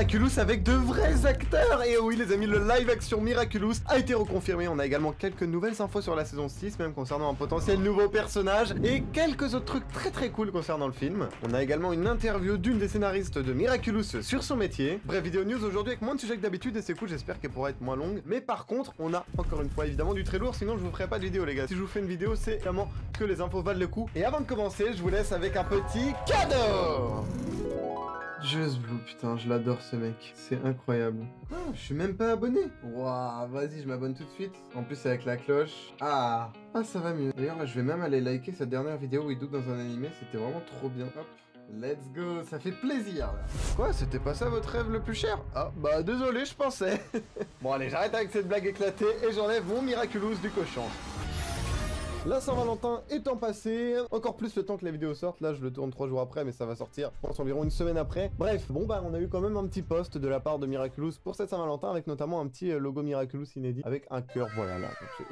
Miraculous avec de vrais acteurs. Et oui les amis, le live action Miraculous a été reconfirmé. On a également quelques nouvelles infos sur la saison 6, même concernant un potentiel nouveau personnage et quelques autres trucs très cool concernant le film. On a également une interview d'une des scénaristes de Miraculous sur son métier. Bref, vidéo news aujourd'hui avec moins de sujets que d'habitude et c'est cool, j'espère qu'elle pourra être moins longue. Mais par contre, on a encore une fois évidemment du très lourd, sinon je vous ferai pas de vidéo les gars. Si je vous fais une vidéo, c'est évidemment que les infos valent le coup. Et avant de commencer, je vous laisse avec un petit cadeau. Just Blue, putain, je l'adore ce mec, c'est incroyable. Quoi? Je suis même pas abonné. Waouh, vas-y, je m'abonne tout de suite. En plus avec la cloche. Ah, ça va mieux. D'ailleurs, là, je vais même aller liker sa dernière vidéo où il doute dans un animé, c'était vraiment trop bien. Hop, let's go, ça fait plaisir là. Quoi, c'était pas ça votre rêve le plus cher? Ah, bah désolé, je pensais. Bon allez, j'arrête avec cette blague éclatée et j'enlève mon Miraculous du cochon. La Saint-Valentin étant passé, encore plus le temps que la vidéo sorte, là je le tourne 3 jours après mais ça va sortir, je pense environ une semaine après. Bref, bon bah on a eu quand même un petit post de la part de Miraculous pour cette Saint-Valentin avec notamment un petit logo Miraculous inédit avec un cœur, voilà là.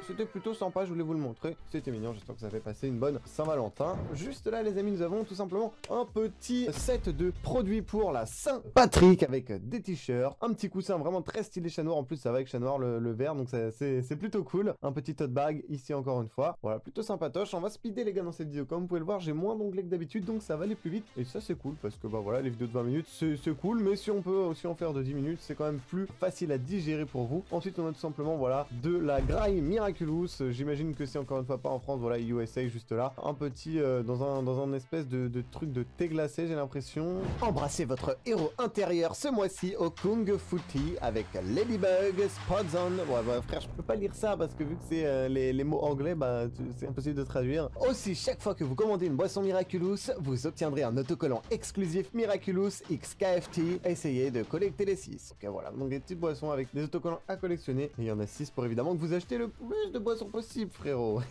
C'était plutôt sympa, je voulais vous le montrer, c'était mignon, j'espère que ça fait passer une bonne Saint-Valentin. Juste là les amis, nous avons tout simplement un petit set de produits pour la Saint-Patrick avec des t-shirts, un petit coussin vraiment très stylé chat noir, en plus ça va avec chat noir le vert, donc c'est plutôt cool. Un petit tote bag ici encore une fois, voilà. Plutôt sympatoche. On va speeder les gars dans cette vidéo. Comme vous pouvez le voir, j'ai moins d'onglets que d'habitude, donc ça va aller plus vite. Et ça c'est cool parce que bah voilà, les vidéos de 20 minutes c'est cool, mais si on peut aussi en faire de 10 minutes, c'est quand même plus facile à digérer pour vous. Ensuite on a tout simplement voilà de la graille Miraculous. J'imagine que c'est encore une fois pas en France, voilà USA juste là. Un petit dans un espèce de truc de thé glacé, j'ai l'impression. Embrassez votre héros intérieur ce mois-ci au Kung Fu Tea avec Ladybug, Spots On. Ouais bah frère, je peux pas lire ça parce que vu que c'est les mots anglais, bah c'est impossible de traduire. Aussi, chaque fois que vous commandez une boisson Miraculous, vous obtiendrez un autocollant exclusif Miraculous XKFT. Essayez de collecter les 6. Ok, voilà, donc des petites boissons avec des autocollants à collectionner. Et il y en a 6 pour évidemment que vous achetez le plus de boissons possible, frérot.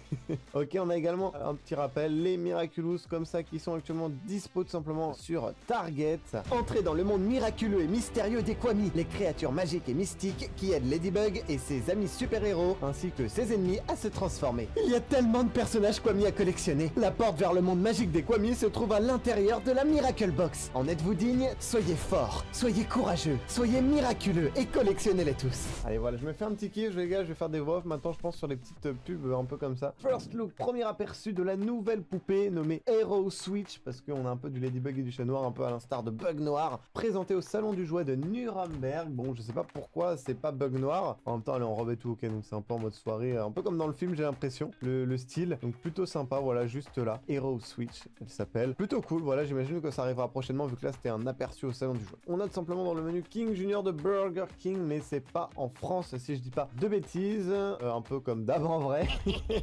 Ok, on a également un petit rappel, les Miraculous comme ça qui sont actuellement dispo tout simplement sur Target. Entrez dans le monde miraculeux et mystérieux des Kwami, les créatures magiques et mystiques qui aident Ladybug et ses amis super-héros, ainsi que ses ennemis à se transformer. Il y a tellement de personnages Kwami à collectionner. La porte vers le monde magique des Kwami se trouve à l'intérieur de la Miracle Box. En êtes-vous digne? Soyez fort, soyez courageux, soyez miraculeux et collectionnez-les tous. Allez voilà, je me fais un petit kiff les gars, je vais faire des voix off maintenant je pense sur les petites pubs un peu comme ça. First look, premier aperçu de la nouvelle poupée nommée Hero Switch, parce qu'on a un peu du Ladybug et du chat noir, un peu à l'instar de Bug Noir, présenté au salon du jouet de Nuremberg. Bon, je sais pas pourquoi c'est pas Bug Noir, en même temps elle est en robe et tout, ok, donc c'est un peu en mode soirée, un peu comme dans le film j'ai l'impression, le style, donc plutôt sympa, voilà, juste là, Hero Switch, elle s'appelle, plutôt cool, voilà, j'imagine que ça arrivera prochainement, vu que là c'était un aperçu au salon du jouet. On a tout simplement dans le menu King Junior de Burger King, mais c'est pas en France, si je dis pas de bêtises, un peu comme d'hab en vrai,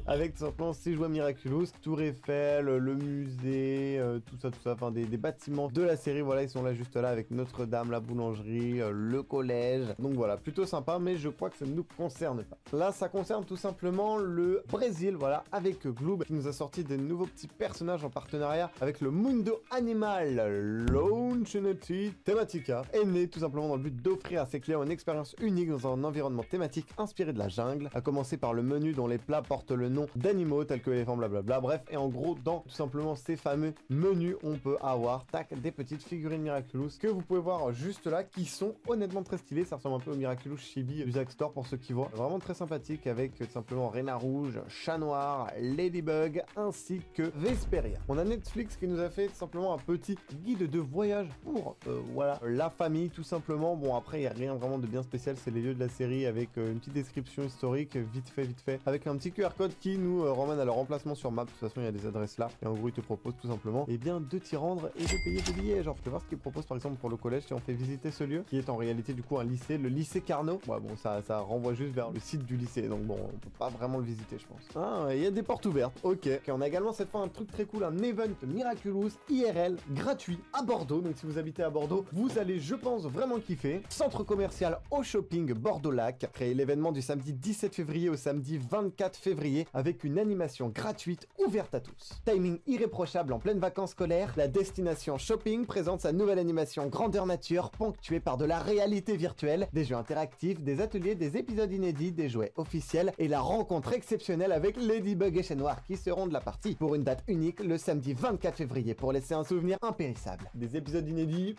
avec tout simplement 6 jouets Miraculous, Tour Eiffel, le musée, tout ça, enfin des bâtiments de la série, voilà, ils sont là juste là, avec Notre-Dame, la boulangerie, le collège, donc voilà, plutôt sympa, mais je crois que ça ne nous concerne pas. Là, ça concerne tout simplement le Brésil, voilà, avec Gloob, qui nous a sorti des nouveaux petits personnages en partenariat avec le Mundo Animal Launchonety Tematica, est né tout simplement dans le but d'offrir à ses clients une expérience unique dans un environnement thématique inspiré de la jungle, à commencer par le menu dont les plats portent le nom d'animaux tels que l'éléphant, blablabla. Bref, et en gros, dans tout simplement ces fameux menus, on peut avoir, tac, des petites figurines Miraculous que vous pouvez voir juste là, qui sont honnêtement très stylées. Ça ressemble un peu au Miraculous Chibi du Zack Store pour ceux qui voient. Vraiment très sympathique avec tout simplement Reina Rouge, Chat Noir, Ladybug ainsi que Vesperia. On a Netflix qui nous a fait tout simplement un petit guide de voyage pour voilà la famille tout simplement. Bon après il n'y a rien vraiment de bien spécial, c'est les lieux de la série avec une petite description historique vite fait avec un petit QR code qui nous ramène à leur emplacement sur map. De toute façon il y a des adresses là et en gros il te propose tout simplement et bien de t'y rendre et de payer des billets. Genre je peux voir ce qu'il propose par exemple pour le collège si on fait visiter ce lieu qui est en réalité du coup un lycée, le lycée Carnot. Ouais bon ça renvoie juste vers le site du lycée donc bon on peut pas vraiment le visiter je pense. Ah il y a des portes ouvertes, ok. On a également cette fois un truc très cool, un event Miraculous IRL gratuit à Bordeaux. Donc si vous habitez à Bordeaux, vous allez je pense vraiment kiffer. Centre commercial au shopping Bordeaux-Lac, créé l'événement du samedi 17 février au samedi 24 février avec une animation gratuite ouverte à tous. Timing irréprochable en pleine vacances scolaires, la destination shopping présente sa nouvelle animation grandeur nature ponctuée par de la réalité virtuelle, des jeux interactifs, des ateliers, des épisodes inédits, des jouets officiels et la rencontre exceptionnelle avec Ladybug Ladybug et Chat Noir qui seront de la partie pour une date unique le samedi 24 février pour laisser un souvenir impérissable. Des épisodes inédits?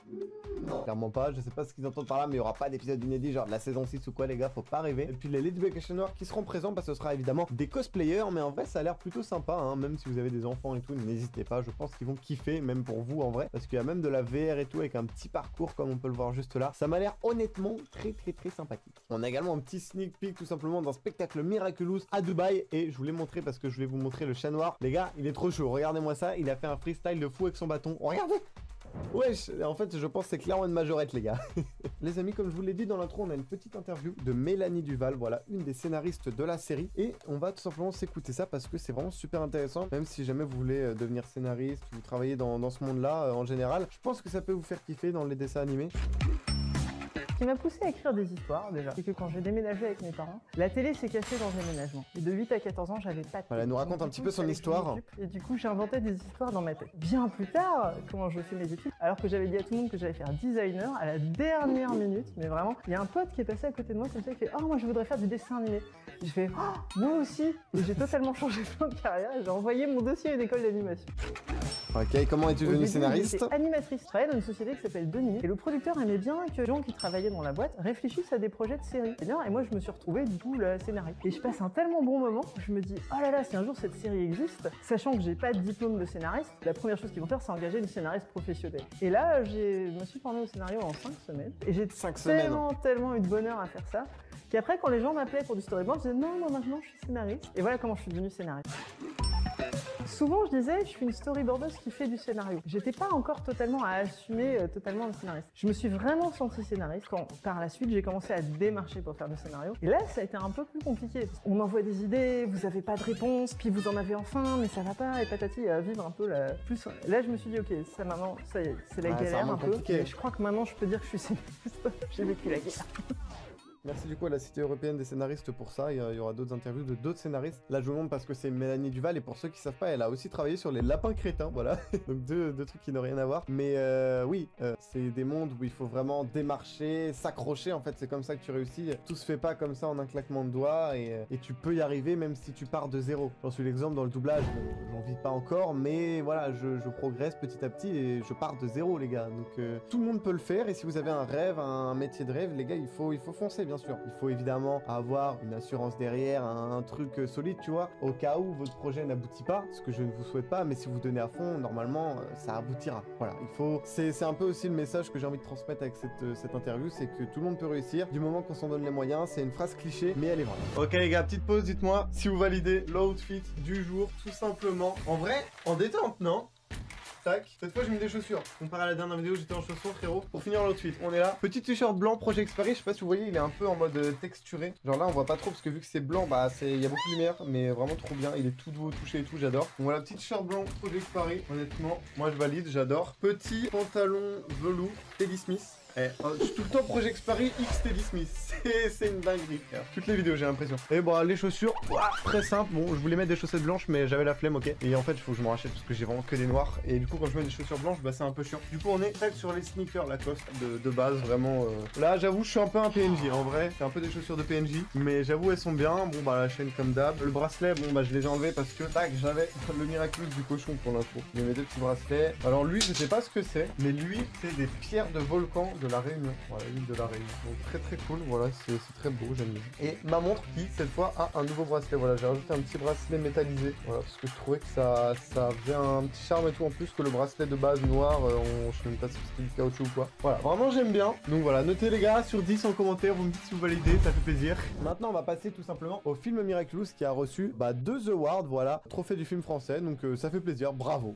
Non, clairement pas, je sais pas ce qu'ils entendent par là, mais il y aura pas d'épisodes inédits genre de la saison 6 ou quoi les gars, faut pas rêver. Et puis les Ladybug et Chat Noir qui seront présents, bah ce sera évidemment des cosplayers, mais en vrai ça a l'air plutôt sympa, hein. Même si vous avez des enfants et tout, n'hésitez pas, je pense qu'ils vont kiffer, même pour vous en vrai, parce qu'il y a même de la VR et tout avec un petit parcours comme on peut le voir juste là. Ça m'a l'air honnêtement très sympathique. On a également un petit sneak peek tout simplement d'un spectacle Miraculous à Dubaï, et je vous l'ai montré parce que je vais vous montrer le Chat Noir. Les gars, il est trop chaud, regardez-moi ça, il a fait un freestyle de fou avec son bâton, regardez. Wesh, en fait je pense que c'est clairement une majorette les gars. Les amis, comme je vous l'ai dit dans l'intro, on a une petite interview de Mélanie Duval, voilà, une des scénaristes de la série, et on va tout simplement s'écouter ça parce que c'est vraiment super intéressant. Même si jamais vous voulez devenir scénariste ou travailler dans ce monde là en général, je pense que ça peut vous faire kiffer dans les dessins animés. Ce qui m'a poussé à écrire des histoires, déjà, c'est que quand j'ai déménagé avec mes parents, la télé s'est cassée dans le déménagement. Et de 8 à 14 ans, j'avais pas de télé. Voilà, elle nous raconte un petit peu son histoire. Et du coup, j'inventais des histoires dans ma tête. Bien plus tard, comment je fais mes études, alors que j'avais dit à tout le monde que j'allais faire designer, à la dernière minute, mais vraiment, il y a un pote qui est passé à côté de moi, comme ça, il fait « Oh, moi, je voudrais faire du dessin animé ». Je fais « Oh, moi aussi !» Et j'ai totalement changé de plan de carrière et j'ai envoyé mon dossier à une école d'animation. Ok, comment es-tu devenue scénariste? J'étais animatrice. Je travaillais dans une société qui s'appelle Denis et le producteur aimait bien que les gens qui travaillaient dans la boîte réfléchissent à des projets de série. Et moi je me suis retrouvée du coup la scénariste. Et je passe un tellement bon moment que je me dis oh là là, si un jour cette série existe, sachant que j'ai pas de diplôme de scénariste, la première chose qu'ils vont faire c'est engager une scénariste professionnelle. Et là je me suis formée au scénario en 5 semaines et j'ai tellement eu de bonheur à faire ça qu'après quand les gens m'appelaient pour du storyboard, je disais non, moi maintenant je suis scénariste. Et voilà comment je suis devenue scénariste. Souvent, je disais, je suis une storyboardeuse qui fait du scénario. J'étais pas encore totalement à assumer totalement le scénariste. Je me suis vraiment sentie scénariste quand, par la suite, j'ai commencé à démarcher pour faire du scénario. Et là, ça a été un peu plus compliqué. On envoie des idées, vous avez pas de réponse, puis vous en avez enfin, mais ça va pas, et patati, à vivre un peu la... Plus... Là, je me suis dit, ok, ça maintenant, ça y est, c'est la galère un peu. Et je crois que maintenant, je peux dire que je suis scénariste. J'ai vécu la guerre. Merci du coup à la Cité Européenne des Scénaristes pour ça, il y aura d'autres interviews de d'autres scénaristes. Là je vous montre parce que c'est Mélanie Duval et pour ceux qui savent pas, elle a aussi travaillé sur les lapins crétins, voilà. Donc deux trucs qui n'ont rien à voir. Mais oui, c'est des mondes où il faut vraiment démarcher, s'accrocher, en fait c'est comme ça que tu réussis. Tout se fait pas comme ça en un claquement de doigts et tu peux y arriver même si tu pars de zéro. J'en suis l'exemple dans le doublage, j'en vis pas encore, mais voilà, je progresse petit à petit et je pars de zéro les gars. Donc tout le monde peut le faire et si vous avez un rêve, un métier de rêve, les gars, il faut foncer bien sûr. Il faut évidemment avoir une assurance derrière, un truc solide, tu vois, au cas où votre projet n'aboutit pas, ce que je ne vous souhaite pas, mais si vous donnez à fond, normalement, ça aboutira. Voilà, il faut... C'est un peu aussi le message que j'ai envie de transmettre avec cette interview, c'est que tout le monde peut réussir, du moment qu'on s'en donne les moyens, c'est une phrase cliché, mais elle est vraie. Ok les gars, petite pause, dites-moi si vous validez l'outfit du jour, tout simplement. En vrai, en détente, non? Tac. Cette fois j'ai mis des chaussures. Comparé à la dernière vidéo j'étais en chaussures frérot. Pour finir l'outfit, on est là. Petit t-shirt blanc Project Expiry, je sais pas si vous voyez, il est un peu en mode texturé. Genre là on voit pas trop parce que vu que c'est blanc, bah il y a beaucoup de lumière, mais vraiment trop bien. Il est tout doux au toucher et tout, j'adore. Donc voilà, petit t-shirt blanc Project Expiry, honnêtement, moi je valide, j'adore. Petit pantalon velours Teddy Smith. Je suis tout le temps Project Expiry X Teddy Smith. C'est une dinguerie, frère. Toutes les vidéos, j'ai l'impression. Et bon, les chaussures, très simple. Bon, je voulais mettre des chaussettes blanches, mais j'avais la flemme, ok. Et en fait, il faut que je m'en rachète parce que j'ai vraiment que des noirs. Et du coup, quand je mets des chaussures blanches, bah, c'est un peu chiant. Du coup, on est tac sur les sneakers Lacoste de base, vraiment. Là, j'avoue, je suis un peu un PNJ en vrai. C'est un peu des chaussures de PNJ. Mais j'avoue, elles sont bien. Bon, bah, la chaîne comme d'hab. Le bracelet, bon, bah, je les ai enlevés parce que, tac, j'avais le Miraculous du cochon pour l'info. J'ai mes deux petits bracelets. Alors, lui, je sais pas ce que c'est, mais lui, c'est des pierres de volcan de la Réunion. Voilà. De la Réunion. Donc très cool, voilà, c'est très beau, j'aime bien. Et ma montre qui, cette fois, a un nouveau bracelet. Voilà, j'ai rajouté un petit bracelet métallisé. Voilà, parce que je trouvais que ça faisait un petit charme et tout en plus que le bracelet de base noir. Je sais même pas si c'était du caoutchouc ou quoi. Voilà, vraiment j'aime bien. Donc voilà, notez les gars, sur 10 en commentaire, vous me dites si vous validez, ça fait plaisir. Maintenant, on va passer tout simplement au film Miraculous qui a reçu 2 awards, voilà, trophée du film français. Donc ça fait plaisir, bravo.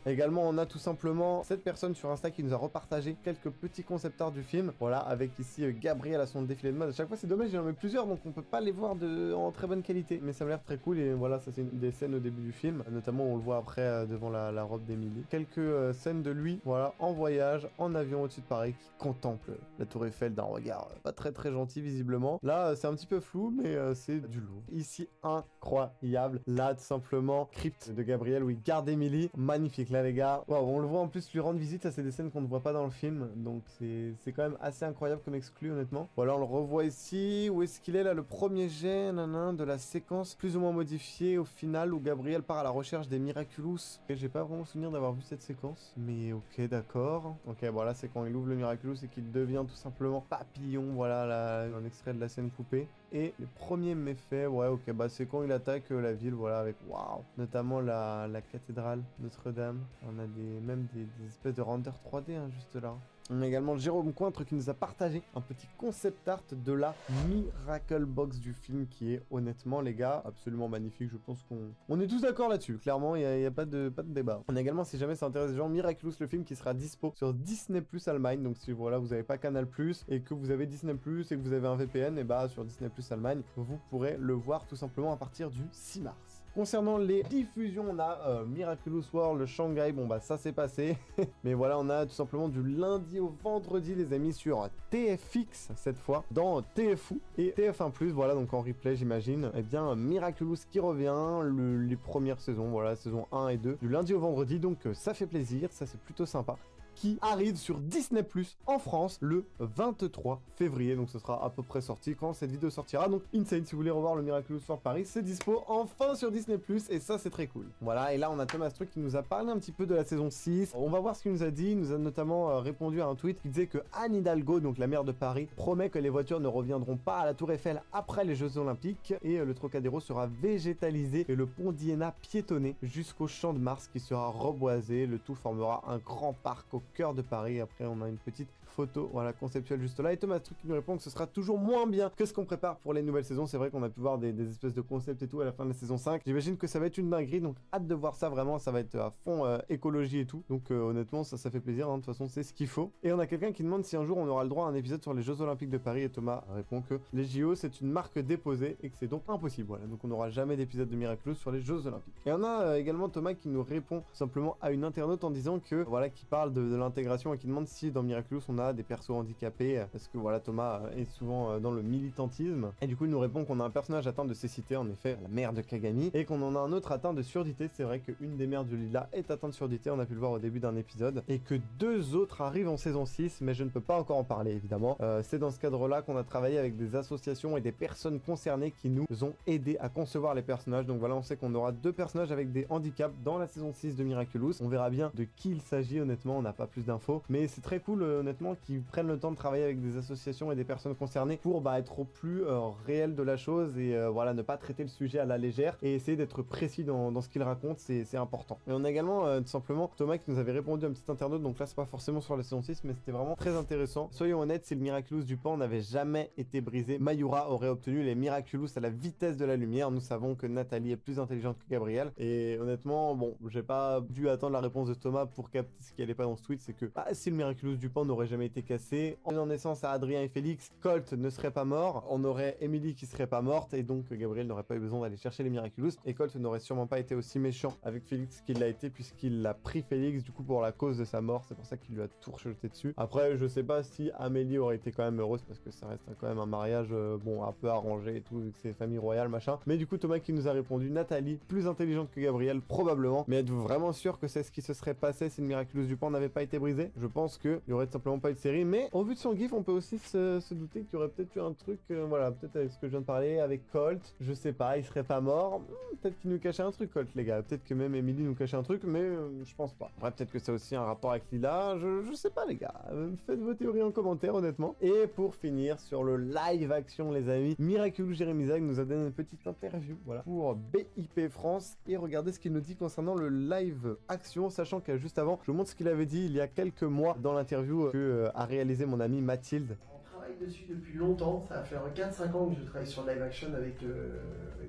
Également, on a tout simplement cette personne sur Insta qui nous a repartagé quelques petits concept art du film. Voilà, avec ici Gabriel à son défilé de mode. À chaque fois, c'est dommage, j'en mets plusieurs, donc on peut pas les voir en très bonne qualité. Mais ça m'a l'air très cool et voilà, ça c'est une des scènes au début du film. Notamment, on le voit après devant la robe d'Emily. Quelques scènes de lui, voilà, en voyage, en avion au-dessus de Paris, qui contemple la tour Eiffel d'un regard pas très gentil visiblement. Là, c'est un petit peu flou, mais c'est du lourd. Ici, incroyable. Là, tout simplement, crypte de Gabriel où il garde Emily. Magnifique, là les gars. Waouh, on le voit en plus lui rendre visite, ça c'est des scènes qu'on ne voit pas dans le film, donc c'est quand même assez incroyable comme exclu, honnêtement. Voilà, on le revoit ici. Où est-ce qu'il est là? Le premier jet de la séquence plus ou moins modifiée au final où Gabriel part à la recherche des Miraculous. Et j'ai pas vraiment souvenir d'avoir vu cette séquence. Mais ok, d'accord. Ok, voilà, c'est quand il ouvre le Miraculous et qu'il devient tout simplement papillon. Voilà, là, un extrait de la scène coupée. Et les premiers méfaits, ouais, ok, bah c'est quand il attaque la ville, voilà, avec, waouh, notamment la cathédrale Notre-Dame. On a même des espèces de renders 3D, hein, juste là. On a également Jérôme Cointre qui nous a partagé un petit concept art de la Miracle Box du film qui est honnêtement, les gars, absolument magnifique. Je pense qu'on est tous d'accord là-dessus. Clairement, il n'y a pas de débat. On a également, si jamais ça intéresse les gens, Miraculous, le film qui sera dispo sur Disney+ Allemagne. Donc si voilà, vous n'avez pas Canal+ et que vous avez Disney+ et que vous avez un VPN, et bah sur Disney+ Allemagne, vous pourrez le voir tout simplement à partir du 6 mars. Concernant les diffusions, on a Miraculous World, le Shanghai, bon bah ça c'est passé. Mais voilà, on a tout simplement du lundi au vendredi les amis sur TFX cette fois, dans TFU et TF1+, voilà donc en replay j'imagine. Et bien Miraculous qui revient, les premières saisons, voilà saison 1 et 2, du lundi au vendredi, donc ça fait plaisir, ça c'est plutôt sympa. Qui arrive sur Disney+ en France le 23 février. Donc ce sera à peu près sorti quand cette vidéo sortira. Donc Insane, si vous voulez revoir le Miraculous World Paris, c'est dispo enfin sur Disney+, et ça c'est très cool. Voilà, et là on a Thomas Truc qui nous a parlé un petit peu de la saison 6. On va voir ce qu'il nous a dit. Il nous a notamment répondu à un tweet qui disait que Anne Hidalgo, donc la maire de Paris, promet que les voitures ne reviendront pas à la Tour Eiffel après les Jeux Olympiques, et le Trocadéro sera végétalisé et le pont d'Iéna piétonné jusqu'au Champ de Mars qui sera reboisé. Le tout formera un grand parc au cœur de Paris. Après on a une petite photo, voilà, conceptuelle juste là, et Thomas Truc qui nous répond que ce sera toujours moins bien que ce qu'on prépare pour les nouvelles saisons. C'est vrai qu'on a pu voir des espèces de concepts et tout à la fin de la saison 5. J'imagine que ça va être une dinguerie, donc hâte de voir ça, vraiment ça va être à fond écologie et tout, donc honnêtement ça fait plaisir, hein. De toute façon c'est ce qu'il faut. Et on a quelqu'un qui demande si un jour on aura le droit à un épisode sur les Jeux Olympiques de Paris, et Thomas répond que les JO c'est une marque déposée et que c'est donc impossible, voilà, donc on n'aura jamais d'épisode de Miraculous sur les Jeux Olympiques. Et on a également Thomas qui nous répond simplement à une internaute en disant que voilà, qui parle de l'intégration et qui demande si dans Miraculous on a des persos handicapés, parce que voilà, Thomas est souvent dans le militantisme, et du coup il nous répond qu'on a un personnage atteint de cécité, en effet la mère de Kagami, et qu'on en a un autre atteint de surdité. C'est vrai qu'une des mères du Lila est atteinte de surdité, on a pu le voir au début d'un épisode, et que 2 autres arrivent en saison 6, mais je ne peux pas encore en parler évidemment. C'est dans ce cadre là qu'on a travaillé avec des associations et des personnes concernées qui nous ont aidés à concevoir les personnages. Donc voilà, on sait qu'on aura 2 personnages avec des handicaps dans la saison 6 de Miraculous. On verra bien de qui il s'agit, honnêtement on n'a pas plus d'infos, mais c'est très cool honnêtement qu'ils prennent le temps de travailler avec des associations et des personnes concernées pour être au plus réel de la chose, et voilà, ne pas traiter le sujet à la légère et essayer d'être précis dans ce qu'il raconte, c'est important. Et on a également tout simplement Thomas qui nous avait répondu, un petit internaute, donc là c'est pas forcément sur la saison 6 mais c'était vraiment très intéressant. Soyons honnêtes, si le Miraculous du Pan n'avait jamais été brisé, Mayura aurait obtenu les Miraculous à la vitesse de la lumière. Nous savons que Nathalie est plus intelligente que Gabriel, et honnêtement bon, j'ai pas dû attendre la réponse de Thomas pour capter ce qui allait pas dans ce tweet. C'est que si le Miraculous du Pan n'aurait jamais été cassé, en donnant naissance à Adrien et Félix, Colt ne serait pas mort, on aurait Emily qui serait pas morte, et donc Gabriel n'aurait pas eu besoin d'aller chercher les Miraculous, et Colt n'aurait sûrement pas été aussi méchant avec Félix qu'il l'a été, puisqu'il a pris Félix du coup pour la cause de sa mort. C'est pour ça qu'il lui a tout rejeté dessus. Après je sais pas si Amélie aurait été quand même heureuse, parce que ça reste quand même un mariage bon, un peu arrangé et tout, vu que c'est famille royale machin. Mais du coup Thomas qui nous a répondu Nathalie plus intelligente que Gabriel probablement. Mais êtes-vous vraiment sûr que c'est ce qui se serait passé si le Miraculous du Pan n'avait pas été brisé? Je pense qu'il y aurait tout simplement pas eu de série, mais au vu de son gif on peut aussi se douter qu'il y aurait peut-être eu un truc, voilà, peut-être avec ce que je viens de parler, avec Colt, je sais pas, il serait pas mort, peut-être qu'il nous cachait un truc Colt les gars, peut-être que même Emily nous cachait un truc, mais je pense pas. Après peut-être que ça a aussi un rapport avec Lila, je sais pas les gars, faites vos théories en commentaire honnêtement. Et pour finir sur le live action les amis, Miraculous Jérémy Zag nous a donné une petite interview, voilà, pour BIP France, et regardez ce qu'il nous dit concernant le live action, sachant que juste avant, je vous montre ce qu'il avait dit il y a quelques mois dans l'interview que a réalisé mon ami Mathilde. On travaille dessus depuis longtemps, ça va faire 4-5 ans que je travaille sur live action avec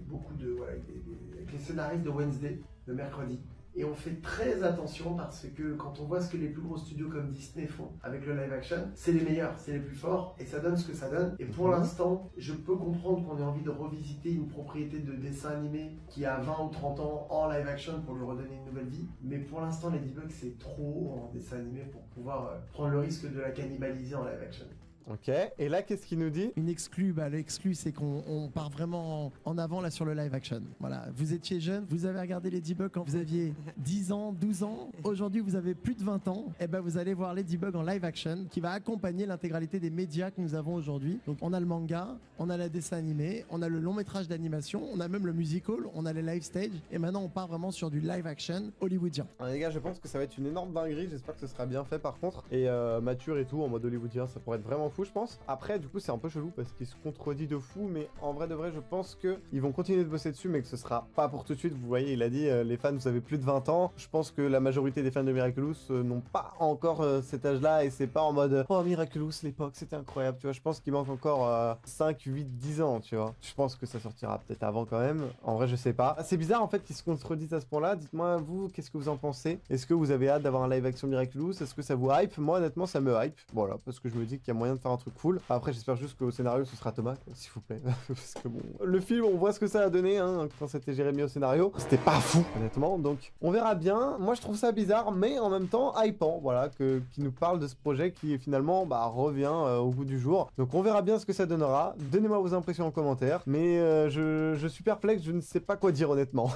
beaucoup de, voilà, avec les scénaristes de Wednesday, de mercredi. Et on fait très attention parce que quand on voit ce que les plus gros studios comme Disney font avec le live action, c'est les meilleurs, c'est les plus forts, et ça donne ce que ça donne. Et pour l'instant, je peux comprendre qu'on ait envie de revisiter une propriété de dessin animé qui a 20 ou 30 ans en live action pour lui redonner une nouvelle vie. Mais pour l'instant, Ladybug c'est trop en dessin animé pour pouvoir prendre le risque de la cannibaliser en live action. Ok, et là qu'est-ce qu'il nous dit? Une exclue, l'exclue c'est qu'on part vraiment en avant là sur le live action. Voilà, vous étiez jeune, vous avez regardé Ladybug quand vous aviez 10 ans, 12 ans. Aujourd'hui vous avez plus de 20 ans. Et ben vous allez voir Ladybug en live action qui va accompagner l'intégralité des médias que nous avons aujourd'hui. Donc on a le manga, on a la dessin animé, on a le long métrage d'animation, on a même le musical, on a les live stage. Et maintenant on part vraiment sur du live action hollywoodien. Les gars, je pense que ça va être une énorme dinguerie. J'espère que ce sera bien fait par contre. Et mature et tout en mode hollywoodien, ça pourrait être vraiment fou, je pense. Après, du coup, c'est un peu chelou parce qu'il se contredit de fou. Mais en vrai de vrai, je pense que ils vont continuer de bosser dessus, mais que ce sera pas pour tout de suite. Vous voyez, il a dit les fans, vous avez plus de 20 ans. Je pense que la majorité des fans de Miraculous n'ont pas encore cet âge-là. Et c'est pas en mode oh, Miraculous, l'époque, c'était incroyable. Tu vois, je pense qu'il manque encore 5, 8, 10 ans, tu vois. Je pense que ça sortira peut-être avant quand même. En vrai, je sais pas. C'est bizarre en fait qu'ils se contredisent à ce point-là. Dites-moi, vous, qu'est-ce que vous en pensez? Est-ce que vous avez hâte d'avoir un live action Miraculous? Est-ce que ça vous hype? Moi, honnêtement, ça me hype. Voilà, parce que je me dis qu'il y a moyen de faire un truc cool. Après, j'espère juste qu'au scénario, ce sera Thomas, s'il vous plaît. Parce que bon, le film, on voit ce que ça a donné, hein, quand c'était Jérémy au scénario. C'était pas fou, honnêtement. Donc, on verra bien. Moi, je trouve ça bizarre, mais en même temps, hypant, voilà, qui nous parle de ce projet qui finalement, revient au bout du jour. Donc, on verra bien ce que ça donnera. Donnez-moi vos impressions en commentaire. Mais je suis perplexe, je ne sais pas quoi dire, honnêtement.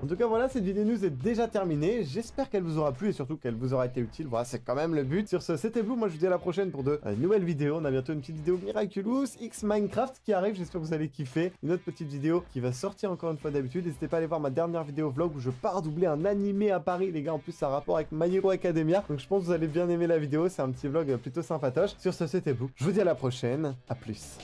En tout cas, voilà, cette vidéo news est déjà terminée. J'espère qu'elle vous aura plu et surtout qu'elle vous aura été utile. Voilà, c'est quand même le but. Sur ce, c'était Blue. Moi, je vous dis à la prochaine pour de nouvelles vidéos. On a bientôt une petite vidéo Miraculous X Minecraft qui arrive. J'espère que vous allez kiffer. Une autre petite vidéo qui va sortir encore une fois d'habitude. N'hésitez pas à aller voir ma dernière vidéo vlog où je pars doubler un animé à Paris. Les gars, en plus, ça a rapport avec My Hero Academia. Donc, je pense que vous allez bien aimer la vidéo. C'est un petit vlog plutôt sympatoche. Sur ce, c'était Blue. Je vous dis à la prochaine. À plus.